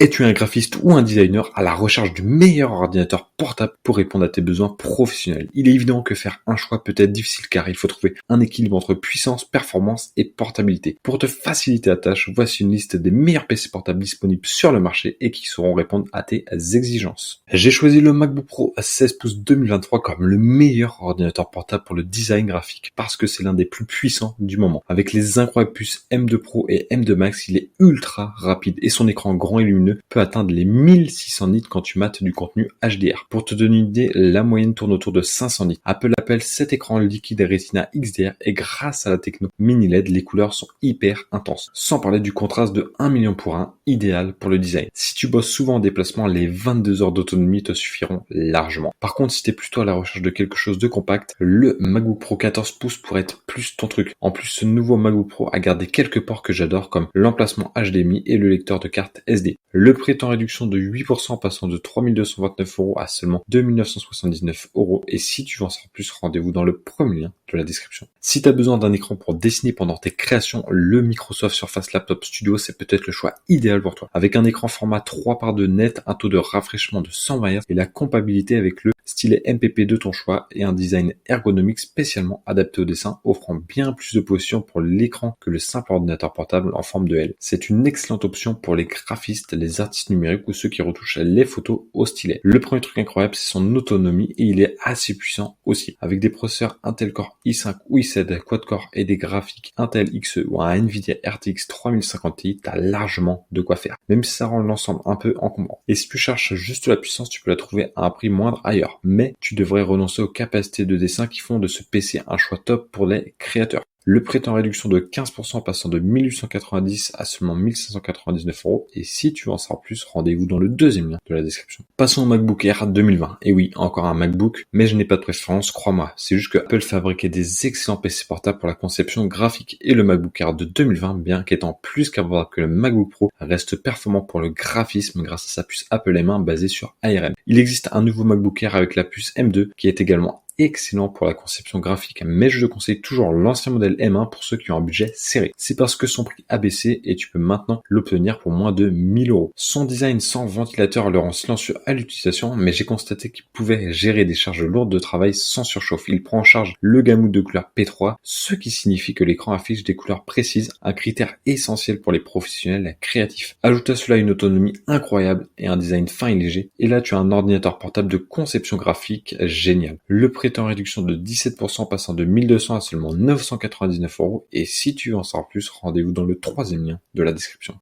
Es-tu un graphiste ou un designer à la recherche du meilleur ordinateur portable pour répondre à tes besoins professionnels? Il est évident que faire un choix peut être difficile car il faut trouver un équilibre entre puissance, performance et portabilité. Pour te faciliter la tâche, voici une liste des meilleurs PC portables disponibles sur le marché et qui sauront répondre à tes exigences. J'ai choisi le MacBook Pro à 16 pouces 2023 comme le meilleur ordinateur portable pour le design graphique parce que c'est l'un des plus puissants du moment. Avec les incroyables puces M2 Pro et M2 Max, il est ultra rapide et son écran grand et lumineux peut atteindre les 1600 nits quand tu mates du contenu HDR. Pour te donner une idée, la moyenne tourne autour de 500 nits. Apple appelle cet écran liquide Retina XDR et grâce à la techno mini LED, les couleurs sont hyper intenses. Sans parler du contraste de 1 million pour 1, idéal pour le design. Si tu bosses souvent en déplacement, les 22 heures d'autonomie te suffiront largement. Par contre, si tu es plutôt à la recherche de quelque chose de compact, le MacBook Pro 14 pouces pourrait être plus ton truc. En plus, ce nouveau MacBook Pro a gardé quelques ports que j'adore comme l'emplacement HDMI et le lecteur de carte SD. Le prix est en réduction de 8% passant de 3 229 € à seulement 2 979 € et si tu veux en savoir plus, rendez-vous dans le premier lien de la description. Si tu as besoin d'un écran pour dessiner pendant tes créations, le Microsoft Surface Laptop Studio c'est peut-être le choix idéal pour toi. Avec un écran format 3:2 net, un taux de rafraîchissement de 120 Hz et la compatibilité avec le stylet MPP de ton choix et un design ergonomique spécialement adapté au dessin offrant bien plus de position pour l'écran que le simple ordinateur portable en forme de L. C'est une excellente option pour les graphistes, les artistes numériques ou ceux qui retouchent les photos au stylet. Le premier truc incroyable, c'est son autonomie et il est assez puissant aussi. Avec des processeurs Intel Core i5 ou i7 quad-core et des graphiques Intel Xe ou un Nvidia RTX 3050 Ti, t'as largement de quoi faire. Même si ça rend l'ensemble un peu encombrant. Et si tu cherches juste la puissance, tu peux la trouver à un prix moindre ailleurs. Mais tu devrais renoncer aux capacités de dessin qui font de ce PC un choix top pour les créateurs. Le prix est en réduction de 15% passant de 1890 à seulement 1599 € et si tu veux en savoir plus, rendez-vous dans le deuxième lien de la description. Passons au MacBook Air 2020. Et oui, encore un MacBook, mais je n'ai pas de préférence, crois-moi. C'est juste que Apple fabriquait des excellents PC portables pour la conception graphique et le MacBook Air de 2020, bien qu'étant plus qu'abordable que le MacBook Pro, reste performant pour le graphisme grâce à sa puce Apple M1 basée sur ARM. Il existe un nouveau MacBook Air avec la puce M2 qui est également excellent pour la conception graphique, mais je te conseille toujours l'ancien modèle M1 pour ceux qui ont un budget serré. C'est parce que son prix a baissé et tu peux maintenant l'obtenir pour moins de 1000 €. Son design sans ventilateur le rend silencieux à l'utilisation, mais j'ai constaté qu'il pouvait gérer des charges lourdes de travail sans surchauffe. Il prend en charge le gamut de couleurs P3, ce qui signifie que l'écran affiche des couleurs précises, un critère essentiel pour les professionnels créatifs. Ajoute à cela une autonomie incroyable et un design fin et léger, et là tu as un ordinateur portable de conception graphique génial. Le prix est en réduction de 17% passant de 1200 à seulement 999 € et si tu veux en savoir plus, rendez-vous dans le troisième lien de la description.